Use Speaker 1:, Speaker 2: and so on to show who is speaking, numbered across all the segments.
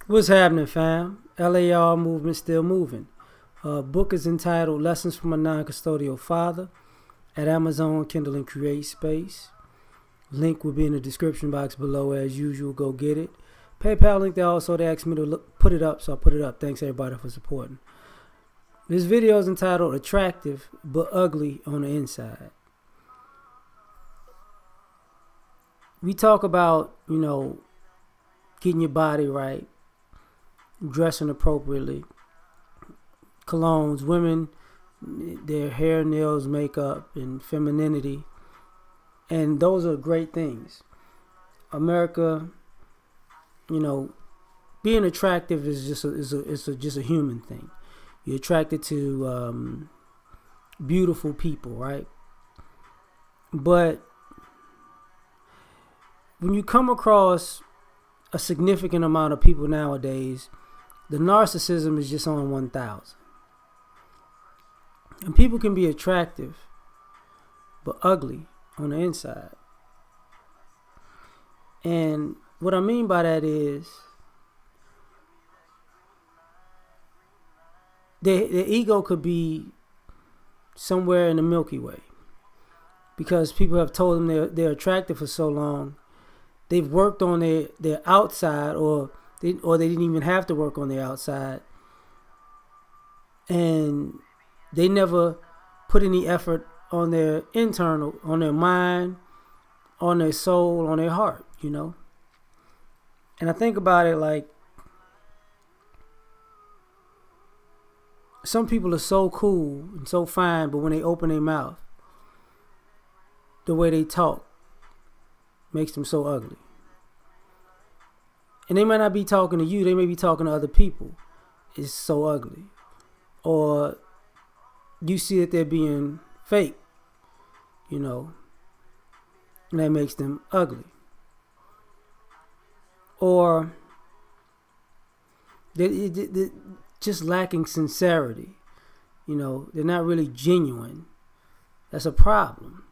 Speaker 1: What's happening, fam? L.A.R. movement still moving. Book is entitled Lessons from a Non-Custodial Father at Amazon, Kindle, and Create Space. Link will be in the description box below as usual. Go get it. PayPal link there also. They asked me to put it up, so I put it up. Thanks everybody for supporting. This video is entitled Attractive but Ugly on the Inside. We talk about, getting your body right, dressing appropriately, colognes, women, their hair, nails, makeup, and femininity. And those are great things. America, being attractive is just a human thing. You're attracted to beautiful people, right? But when you come across a significant amount of people nowadays, the narcissism is just on 1,000. And people can be attractive, but ugly on the inside. And what I mean by that is their ego could be somewhere in the Milky Way, because people have told them they're attractive for so long. They've worked on their outside, or they didn't even have to work on their outside, and they never put any effort on their internal, on their mind, on their soul, on their heart, And I think about it like some people are so cool and so fine, but when they open their mouth, the way they talk makes them so ugly. And they might not be talking to you, they may be talking to other people. It's so ugly. Or you see that they're being fake, and that makes them ugly. Or they're just lacking sincerity. They're not really genuine. That's a problem.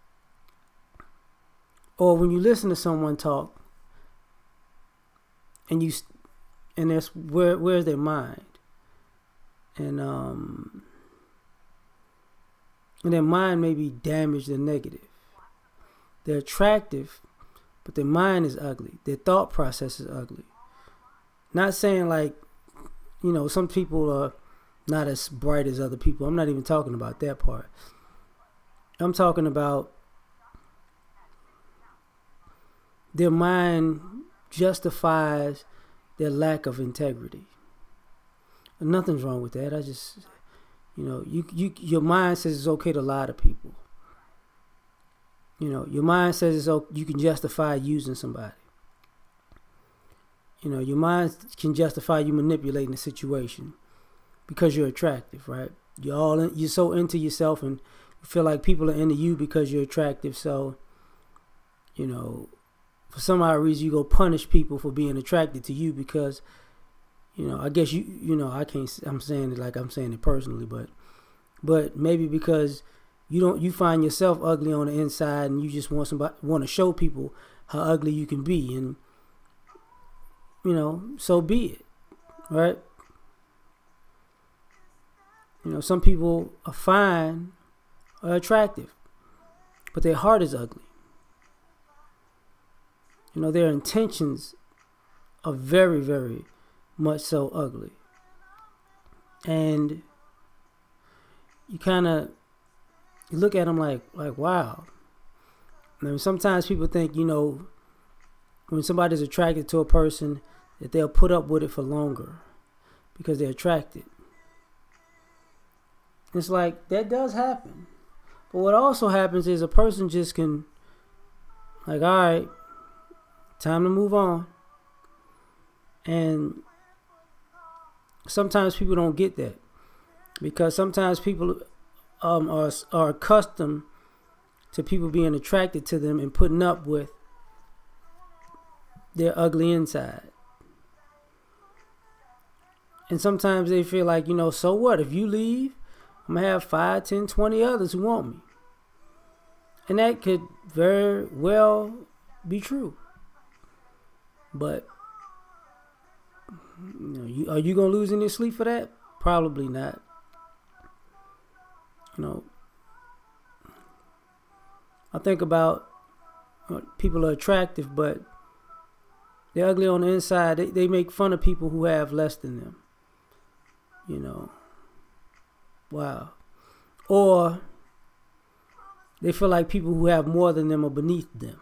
Speaker 1: Or when you listen to someone talk, and that's where's their mind, and their mind may be damaged and negative. They're attractive, but their mind is ugly. Their thought process is ugly. Not saying like, some people are not as bright as other people. I'm not even talking about that part. I'm talking about their mind justifies their lack of integrity. And nothing's wrong with that. I just, your mind says it's okay to lie to people. Your mind says you can justify using somebody. Your mind can justify you manipulating the situation because you're attractive, right? You're so into yourself, and you feel like people are into you because you're attractive. So, for some odd reason, you go punish people for being attracted to you because, I guess I can't. I'm saying it like I'm saying it personally, but maybe because you find yourself ugly on the inside, and you just want to show people how ugly you can be, and so be it, right? Some people are fine, are attractive, but their heart is ugly. Their intentions are very, very much so ugly. And you kind of look at them like, wow. Sometimes people think, when somebody's attracted to a person, that they'll put up with it for longer because they're attracted. It's like, that does happen. But what also happens is a person just can, all right, time to move on. And sometimes people don't get that, because sometimes people are accustomed to people being attracted to them and putting up with their ugly inside. And sometimes they feel like, so what? If you leave, I'm going to have 5, 10, 20 others who want me. And that could very well be true. But Are you gonna lose any sleep for that? Probably not. I think about people are attractive, but they're ugly on the inside. They make fun of people who have less than them. Wow. Or they feel like people who have more than them are beneath them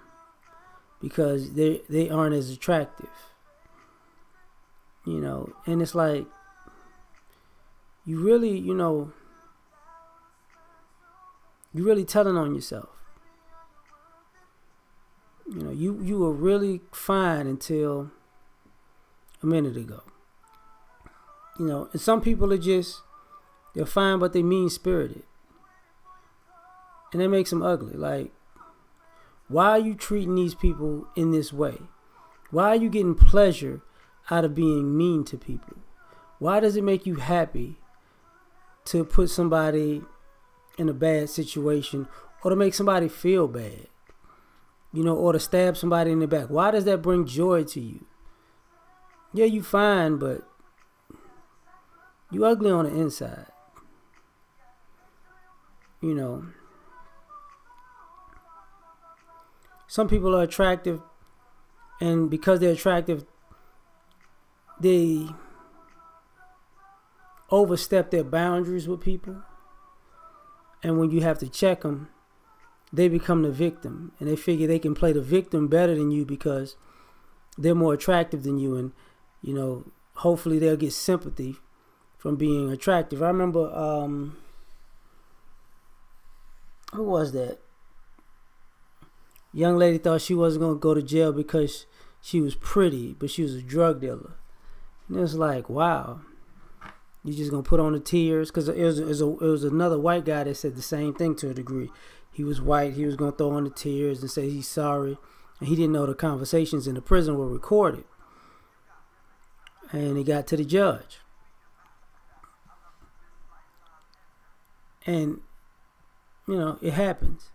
Speaker 1: because they aren't as attractive. And it's like you really, you're really telling on yourself. You were really fine until a minute ago. And some people they're fine, but they mean spirited. And that makes them ugly. Like, why are you treating these people in this way? Why are you getting pleasure out of being mean to people? Why does it make you happy to put somebody in a bad situation or to make somebody feel bad? Or to stab somebody in the back. Why does that bring joy to you? Yeah, you fine, but you ugly on the inside. Some people are attractive, and because they're attractive, they overstep their boundaries with people. And when you have to check them, they become the victim, and they figure they can play the victim better than you because they're more attractive than you, and hopefully they'll get sympathy from being attractive. I remember who was that? Young lady thought she wasn't gonna go to jail because she was pretty, but she was a drug dealer. And it's like, wow, you just gonna put on the tears? Because it was another white guy that said the same thing to a degree. He was white. He was gonna throw on the tears and say he's sorry, and he didn't know the conversations in the prison were recorded. And he got to the judge, and it happens.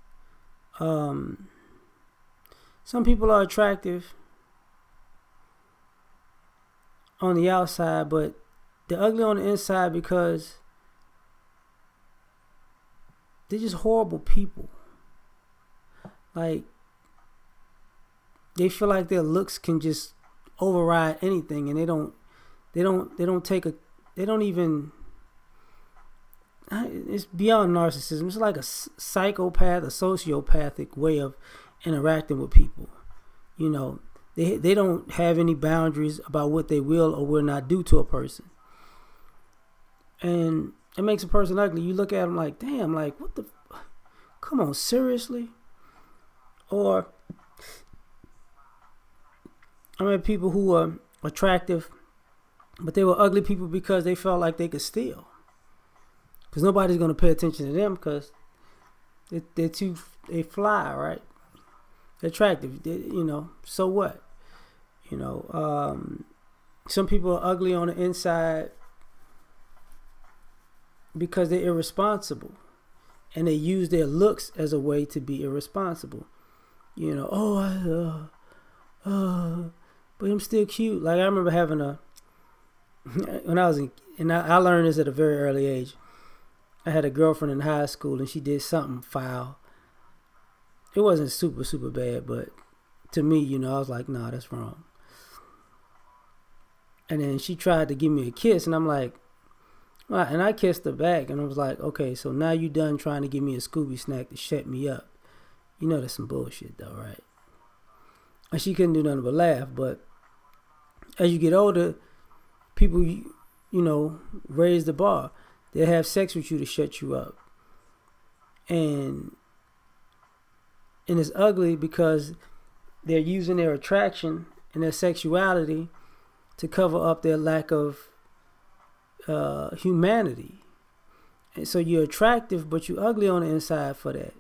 Speaker 1: Some people are attractive on the outside, but they're ugly on the inside because they're just horrible people. Like, they feel like their looks can just override anything, and they don't even. It's beyond narcissism. It's like a psychopath, a sociopathic way of interacting with people. They don't have any boundaries about what they will or will not do to a person, and it makes a person ugly. You look at them like, damn, like, what the, come on, seriously? Or I mean, people who are attractive, but they were ugly people because they felt like they could steal. Because nobody's going to pay attention to them because they fly, right? They're attractive, so what? Some people are ugly on the inside because they're irresponsible. And they use their looks as a way to be irresponsible. But I'm still cute. Like, I remember having when I was and I learned this at a very early age. I had a girlfriend in high school, and she did something foul. It wasn't super, super bad, but to me, I was like, nah, that's wrong. And then she tried to give me a kiss, and I'm like, well, and I kissed her back, and I was like, okay, so now you done trying to give me a Scooby snack to shut me up. That's some bullshit, though, right? And she couldn't do nothing but laugh. But as you get older, people, raise the bar. They'll have sex with you to shut you up. And it's ugly because they're using their attraction and their sexuality to cover up their lack of humanity. And so you're attractive, but you're ugly on the inside for that.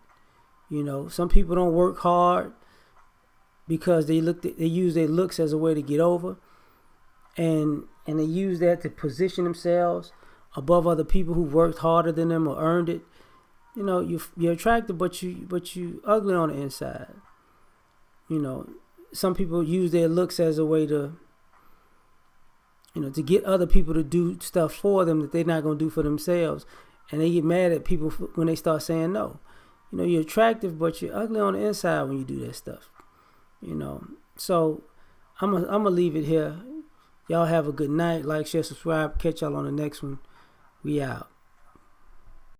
Speaker 1: Some people don't work hard because they use their looks as a way to get over, and they use that to position themselves above other people who worked harder than them or earned it. You're attractive, but you ugly on the inside. Some people use their looks as a way to to get other people to do stuff for them that they're not going to do for themselves. And they get mad at people when they start saying no. You're attractive, but you're ugly on the inside when you do that stuff. So I'm going to leave it here. Y'all have a good night. Like, share, subscribe. Catch y'all on the next one. We out.